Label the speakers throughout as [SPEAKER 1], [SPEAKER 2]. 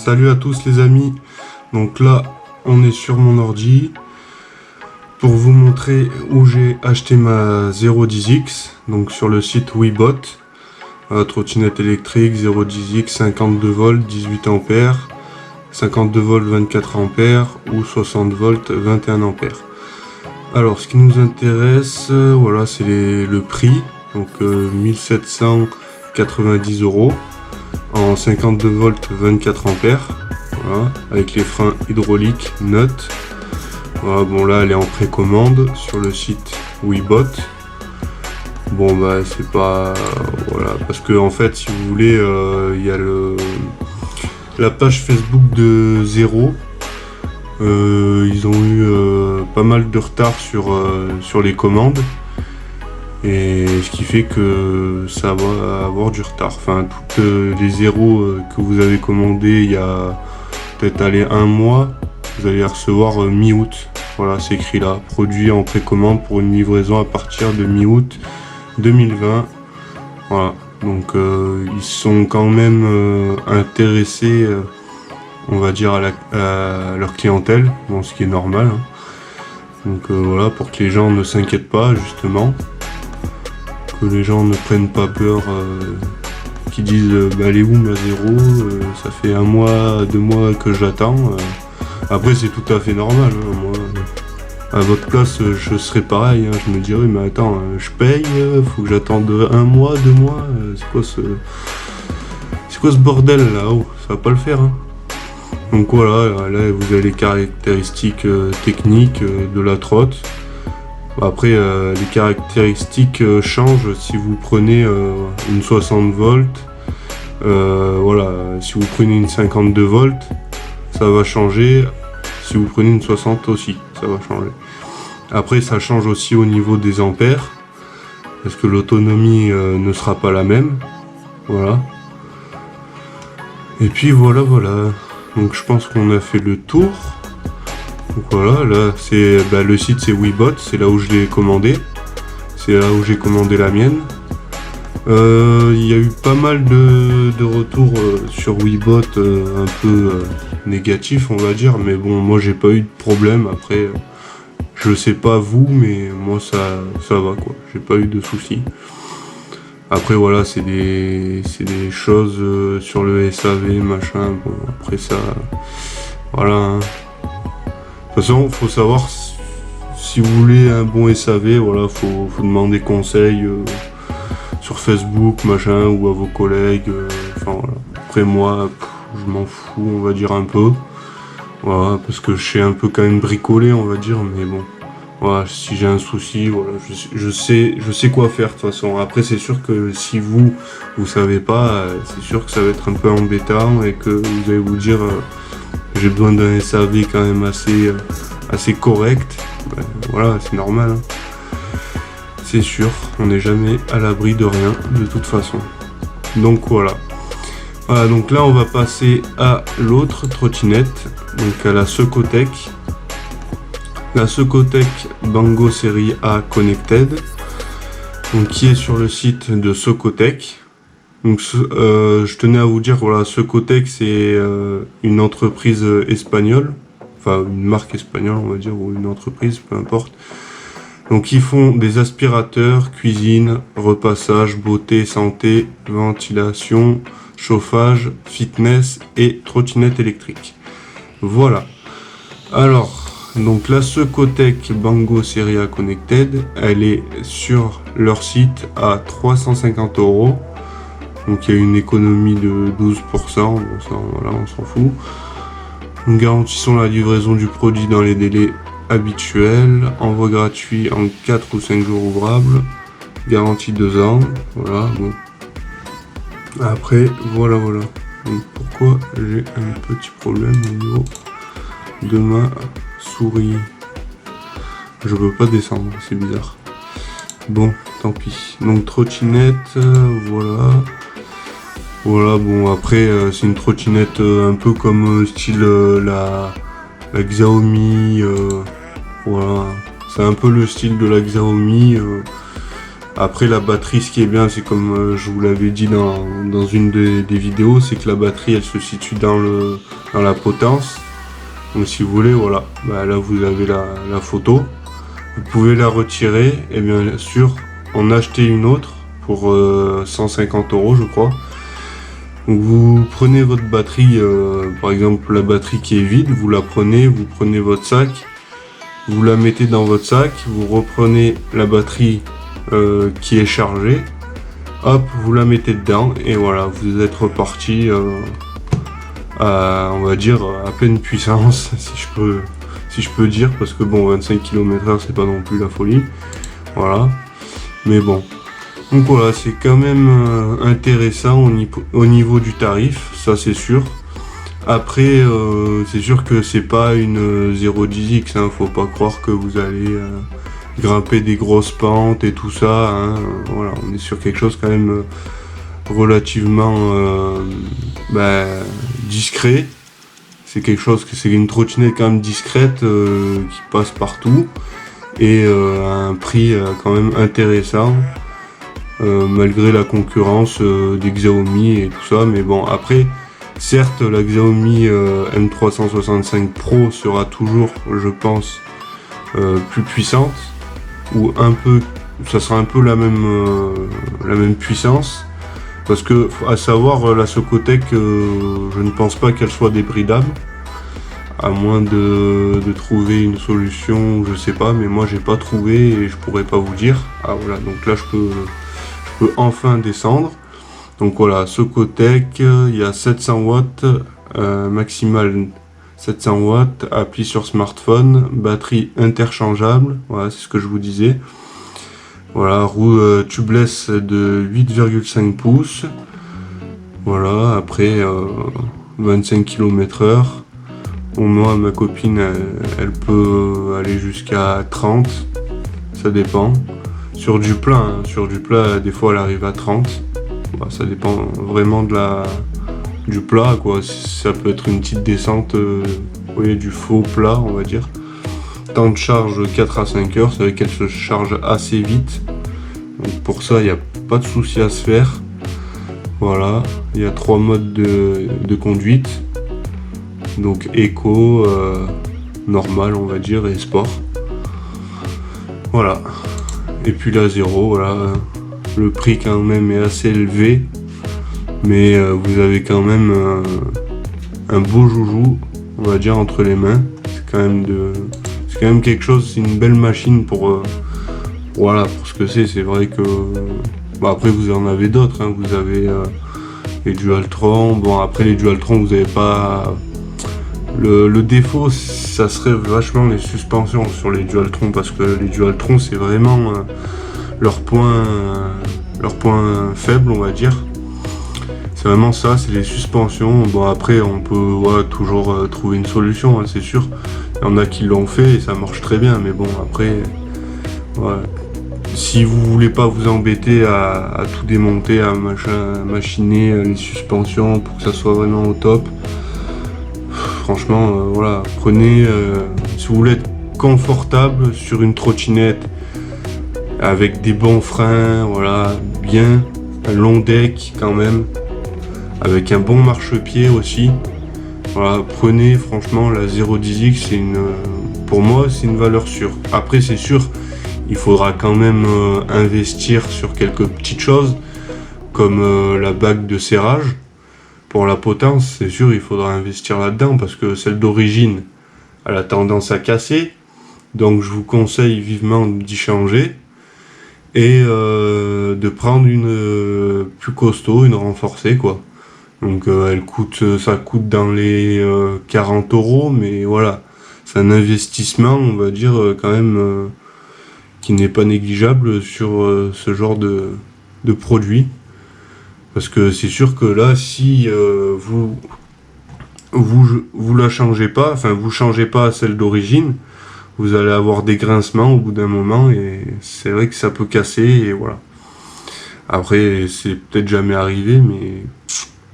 [SPEAKER 1] Salut à tous les amis, donc là on est sur mon ordi pour vous montrer où j'ai acheté ma 010X, donc sur le site Webot, trottinette électrique 010X 52 volts 18 ampères, 52 volts 24 ampères ou 60 volts 21 ampères. Alors ce qui nous intéresse, voilà, c'est le prix, donc 1790 € en 52 volts 24 ampères, voilà, avec les freins hydrauliques neutres. Voilà, bon là elle est en précommande sur le site Webot. Bon bah c'est pas, voilà, parce que en fait si vous voulez il y a la page Facebook de Zero. Ils ont eu pas mal de retard sur les commandes, et ce qui fait que ça va avoir du retard. Enfin, toutes les zéros que vous avez commandés il y a peut-être un mois, vous allez les recevoir mi-août. Voilà, c'est écrit là, produit en précommande pour une livraison à partir de mi-août 2020. Voilà, donc ils sont quand même intéressés, on va dire, à leur clientèle, bon, ce qui est normal, hein. Donc voilà, pour que les gens ne s'inquiètent pas, justement, que les gens ne prennent pas peur, qui disent bah, elle est où ma zéro, ça fait 1 mois, 2 mois que j'attends. Après c'est tout à fait normal, hein. Moi à votre place je serais pareil, hein. Je me dirais mais attends, je paye, faut que j'attende 1 mois, 2 mois, c'est quoi ce bordel là, oh, ça va pas le faire, hein. Donc voilà, là vous avez les caractéristiques techniques de la trotte. Après les caractéristiques changent si vous prenez une 60 volts, voilà, si vous prenez une 52 volts ça va changer, si vous prenez une 60 aussi ça va changer. Après ça change aussi au niveau des ampères, parce que l'autonomie ne sera pas la même, voilà. Et puis voilà, donc je pense qu'on a fait le tour. Donc voilà, là c'est le site, c'est Webot, c'est là où je l'ai commandé. C'est là où j'ai commandé la mienne. Il y a eu pas mal de retours sur Webot, un peu négatifs on va dire, mais bon, moi j'ai pas eu de problème. Après je sais pas vous, mais moi ça va quoi, j'ai pas eu de soucis. Après voilà, c'est des choses sur le SAV machin, bon après ça, voilà, hein. De toute façon faut savoir, si vous voulez un bon SAV, voilà, faut demander conseil sur Facebook machin, ou à vos collègues, enfin voilà. Après moi je m'en fous, on va dire, un peu, voilà, parce que je sais un peu quand même bricoler, on va dire, mais bon. Voilà, si j'ai un souci, voilà, je sais quoi faire de toute façon. Après c'est sûr que si vous savez pas, c'est sûr que ça va être un peu embêtant, et que vous allez vous dire j'ai besoin d'un SAV quand même assez correct. Ben, voilà, c'est normal, hein. C'est sûr, on n'est jamais à l'abri de rien de toute façon. Donc voilà. Voilà, donc là on va passer à l'autre trottinette, donc à la Secotec. La Secotec Bango série A Connected, donc qui est sur le site de Secotec. Donc je tenais à vous dire, voilà, Secotec c'est une entreprise espagnole, enfin une marque espagnole on va dire, ou une entreprise, peu importe. Donc ils font des aspirateurs, cuisine, repassage, beauté, santé, ventilation, chauffage, fitness et trottinette électrique. Voilà. Alors donc la Secotec Bango série A Connected, elle est sur leur site à 350 €. Donc il y a une économie de 12%, bon ça voilà, on s'en fout. Nous garantissons la livraison du produit dans les délais habituels, envoi gratuit en 4 ou 5 jours ouvrables, garantie 2 ans, voilà, bon. Après, voilà. Donc pourquoi j'ai un petit problème au niveau de ma souris, je peux pas descendre, c'est bizarre. Bon, tant pis. Donc trottinette, voilà, bon après c'est une trottinette un peu comme style la Xiaomi, voilà, c'est un peu le style de la Xiaomi, Après la batterie, ce qui est bien, c'est comme je vous l'avais dit dans une des vidéos, c'est que la batterie elle se situe dans la potence. Donc si vous voulez, voilà, bah, là vous avez la photo. Vous pouvez la retirer et bien sûr en acheter une autre pour 150 € je crois. Donc vous prenez votre batterie, par exemple la batterie qui est vide, vous prenez votre sac, vous la mettez dans votre sac, vous reprenez la batterie qui est chargée, hop, vous la mettez dedans et voilà, vous êtes reparti on va dire à pleine puissance si je peux dire, parce que bon 25 km/h c'est pas non plus la folie, voilà, mais bon, donc voilà, c'est quand même intéressant au niveau du tarif, ça c'est sûr. Après c'est sûr que c'est pas une 010X, hein, faut pas croire que vous allez grimper des grosses pentes et tout ça, hein, voilà, on est sur quelque chose quand même relativement discret. C'est une trottinette quand même discrète qui passe partout et à un prix quand même intéressant malgré la concurrence des Xiaomi et tout ça. Mais bon, après certes la Xiaomi M365 Pro sera toujours, je pense, plus puissante, ou ça sera un peu la même puissance. Parce que, à savoir, la Socotec, je ne pense pas qu'elle soit débridable, à moins de trouver une solution, je sais pas, mais moi j'ai pas trouvé et je pourrais pas vous dire. Ah voilà, donc là je peux enfin descendre. Donc voilà, Socotec, il y a 700 watts, maximal 700 watts, appli sur smartphone, batterie interchangeable, voilà, c'est ce que je vous disais. Voilà, roue tubeless de 8,5 pouces. Voilà, après 25 km/h. Bon, moi, ma copine, elle peut aller jusqu'à 30. Ça dépend. Sur du plat, des fois, elle arrive à 30. Bah, ça dépend vraiment du plat, quoi. Ça peut être une petite descente, du faux plat, on va dire. Temps de charge 4 à 5 heures, c'est vrai qu'elle se charge assez vite. Donc pour ça, il n'y a pas de souci à se faire. Voilà, il y a 3 modes de conduite. Donc éco, normal on va dire, et sport. Voilà. Et puis la 0, voilà. Le prix quand même est assez élevé. Mais vous avez quand même un beau joujou, on va dire, entre les mains. C'est quand même quelque chose, c'est une belle machine pour ce que c'est vrai que après vous en avez d'autres, hein. Vous avez les Dualtron. Bon, après les Dualtron, vous n'avez pas le défaut, ça serait vachement les suspensions sur les Dualtron, parce que les Dualtron c'est vraiment leur point faible, on va dire. C'est vraiment ça, c'est les suspensions. Bon, après on peut toujours trouver une solution, hein, c'est sûr. Il y en a qui l'ont fait et ça marche très bien, mais bon, après si vous voulez pas vous embêter à tout démonter, à machiner les suspensions pour que ça soit vraiment au top, franchement, prenez, si vous voulez être confortable sur une trottinette avec des bons freins, bien, un long deck quand même, avec un bon marchepied aussi. Voilà, prenez franchement la 010X, pour moi c'est une valeur sûre. Après c'est sûr, il faudra quand même investir sur quelques petites choses, comme la bague de serrage. Pour la potence, c'est sûr, il faudra investir là-dedans, parce que celle d'origine, elle a tendance à casser. Donc je vous conseille vivement d'y changer et de prendre une plus costaud, une renforcée, quoi. Donc ça coûte dans les 40 €, mais voilà, c'est un investissement, on va dire, quand même, qui n'est pas négligeable sur ce genre de produit. Parce que c'est sûr que là, si vous la changez pas, enfin vous changez pas à celle d'origine, vous allez avoir des grincements au bout d'un moment, et c'est vrai que ça peut casser, et voilà. Après, c'est peut-être jamais arrivé, mais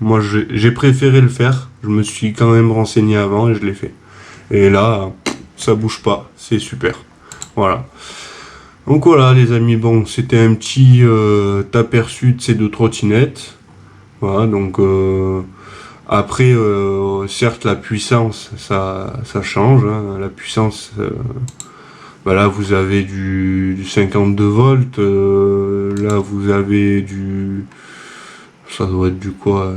[SPEAKER 1] moi j'ai préféré le faire. Je me suis quand même renseigné avant et je l'ai fait. Et là, ça bouge pas, c'est super. Voilà. Donc voilà les amis, bon c'était un petit aperçu de ces deux trottinettes. Voilà, donc après certes la puissance ça change, hein. La puissance bah là vous avez du 52 volts, là vous avez du, ça doit être du quoi,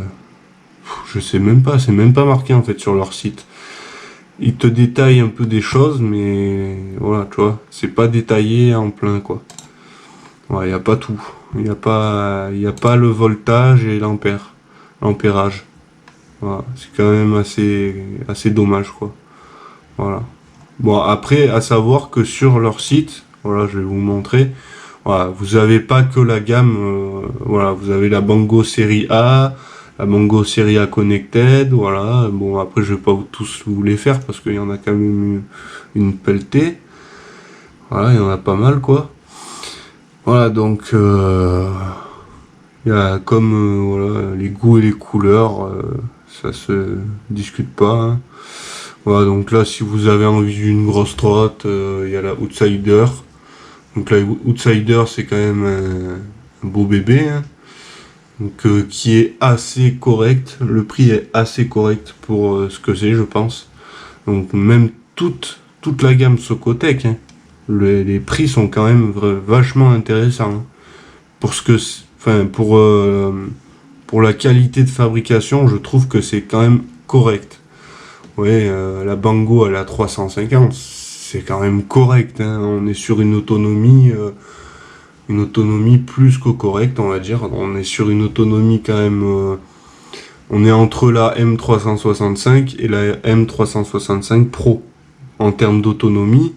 [SPEAKER 1] je sais même pas, c'est même pas marqué en fait sur leur site. Ils te détaillent un peu des choses, mais voilà, tu vois, c'est pas détaillé en plein quoi. Ouais, y a pas tout, y a pas le voltage et l'ampérage. Voilà, c'est quand même assez dommage quoi. Voilà. Bon, après, à savoir que sur leur site, voilà, je vais vous montrer, voilà, vous avez pas que la gamme, voilà, vous avez la Bango série A, la Bango série A Connected, voilà. Bon, après, je vais pas tous vous les faire parce qu'il y en a quand même une pelletée. Voilà, il y en a pas mal, quoi. Voilà, donc, il y a comme, voilà, les goûts et les couleurs, ça se discute pas, hein. Voilà, donc là, si vous avez envie d'une grosse trotte, il y a la Outsider. Donc la Outsider, c'est quand même un beau bébé, hein. Donc, qui est assez correct. Le prix est assez correct pour ce que c'est, je pense. Donc même toute la gamme Socotec, hein, les prix sont quand même vachement intéressants, hein. Pour ce que, enfin pour la qualité de fabrication, je trouve que c'est quand même correct. Ouais, la Bango elle a 350, c'est quand même correct, hein. On est sur une autonomie plus que correcte, on va dire. On est sur une autonomie quand même, on est entre la M365 et la M365 Pro en termes d'autonomie.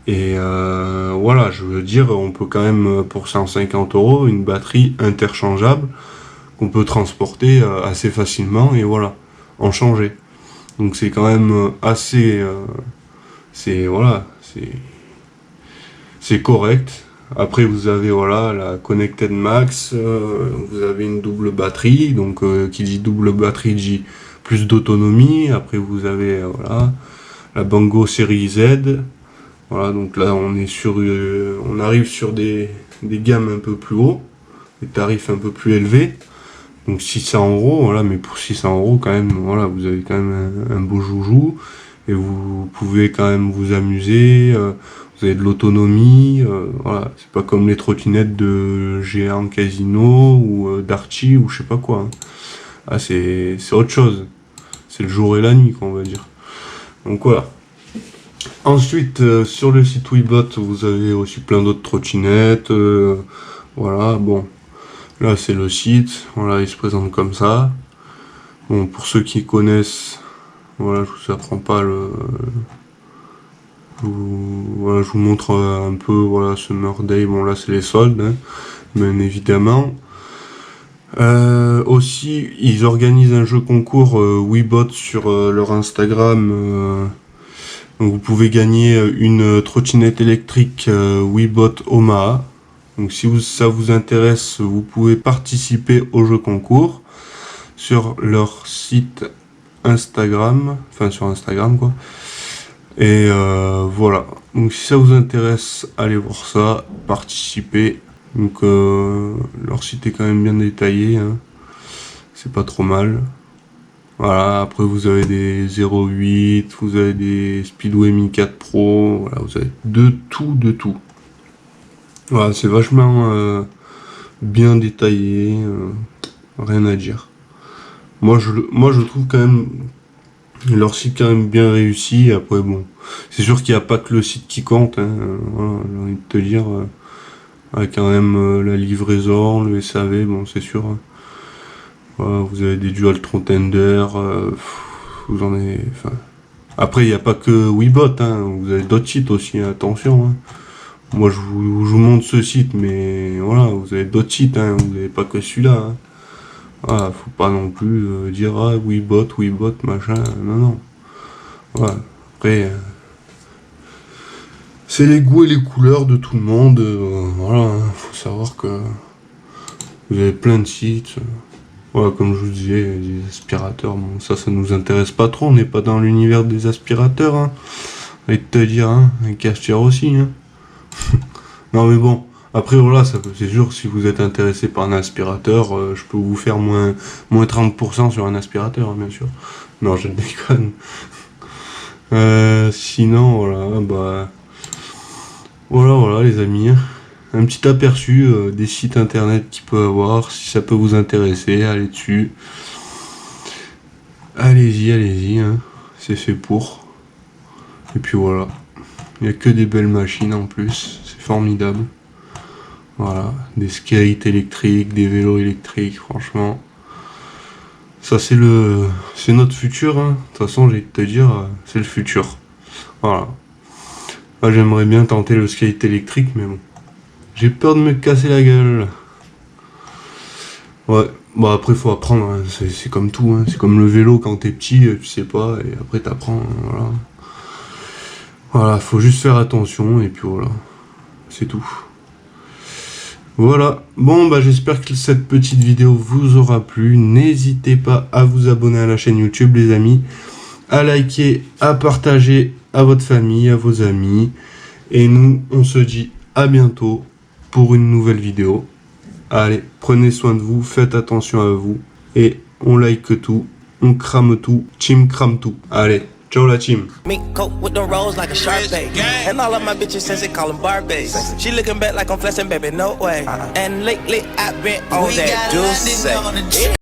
[SPEAKER 1] Et voilà, je veux dire, on peut quand même pour 150 euros une batterie interchangeable qu'on peut transporter assez facilement et voilà, en changer. Donc c'est quand même assez, c'est voilà, c'est correct. Après vous avez voilà la Connected Max, vous avez une double batterie, donc qui dit double batterie dit plus d'autonomie. Après vous avez voilà la Bango série Z. Voilà, donc là on est sur, on arrive sur des gammes un peu plus haut, des tarifs un peu plus élevés. Donc 600 euros, voilà, mais pour 600 euros quand même, voilà, vous avez quand même un beau joujou et vous pouvez quand même vous amuser. Vous avez de l'autonomie, voilà, c'est pas comme les trottinettes de Géant Casino ou d'Archie ou je sais pas quoi, hein. Ah, c'est autre chose, c'est le jour et la nuit, quoi, on va dire. Donc voilà. Ensuite, sur le site Weebot, vous avez aussi plein d'autres trottinettes, voilà, bon. Là, c'est le site, voilà, il se présente comme ça. Bon, pour ceux qui connaissent, voilà, je vous apprends pas voilà, je vous montre un peu, voilà, Summer Day. Bon, là, c'est les soldes, hein, bien évidemment. Aussi, ils organisent un jeu concours Weebot sur leur Instagram. Donc, vous pouvez gagner une trottinette électrique Weebot Omaha. Donc si ça vous intéresse, vous pouvez participer au jeu concours sur leur site Instagram, enfin sur Instagram quoi. Et voilà. Donc si ça vous intéresse, allez voir ça, participez. Donc leur site est quand même bien détaillé, hein. C'est pas trop mal. Voilà, après vous avez des 08, vous avez des Speedway Mi 4 Pro, voilà, vous avez de tout, de tout. Voilà, c'est vachement bien détaillé, rien à dire. Moi je trouve quand même leur site quand même bien réussi. Après bon, c'est sûr qu'il n'y a pas que le site qui compte, hein. Voilà, j'ai envie de te dire, avec quand même la livraison, le SAV, bon c'est sûr, hein. Voilà, vous avez des dual tender, vous en avez. Enfin, après il n'y a pas que Weebot, hein. Vous avez d'autres sites aussi, hein, attention, hein. Moi je vous montre ce site, mais voilà, vous avez d'autres sites, hein, vous n'avez pas que celui-là, hein. Voilà, faut pas non plus dire ah Weebot, machin, non, non. Voilà. Après, c'est les goûts et les couleurs de tout le monde, voilà, hein. Faut savoir que vous avez plein de sites. Voilà, comme je vous disais, des aspirateurs, bon, ça nous intéresse pas trop, on n'est pas dans l'univers des aspirateurs, hein. Et de te dire, hein, un cafetière aussi, hein. Non mais bon, après voilà, c'est sûr, si vous êtes intéressé par un aspirateur, je peux vous faire moins 30% sur un aspirateur, hein, bien sûr. Non, je déconne. Sinon, voilà, bah... Voilà les amis. Un petit aperçu des sites internet qu'il peut avoir, si ça peut vous intéresser, allez dessus. Allez-y, hein. C'est fait pour. Et puis voilà. Il n'y a que des belles machines en plus, c'est formidable. Voilà, des skates électriques, des vélos électriques, franchement. Ça c'est notre futur, hein. De toute façon, j'ai de te dire, c'est le futur. Voilà. Là, j'aimerais bien tenter le skate électrique, mais bon. J'ai peur de me casser la gueule. Ouais, bah après faut apprendre, hein. C'est comme tout, hein. C'est comme le vélo quand t'es petit, tu sais pas, et après t'apprends, voilà. Voilà, faut juste faire attention, et puis voilà. C'est tout. Voilà, bon bah j'espère que cette petite vidéo vous aura plu. N'hésitez pas à vous abonner à la chaîne YouTube les amis, à liker, à partager à votre famille, à vos amis. Et nous, on se dit à bientôt pour une nouvelle vidéo. Allez, prenez soin de vous, faites attention à vous. Et on like tout, on crame tout, team crame tout. Allez, ciao la team.
[SPEAKER 2] Me coat with the rolls like a Sharpay. And all of my bitches since they call them Barbies. She looking back like I'm flexing, baby, no way. And lately I've been on that juice.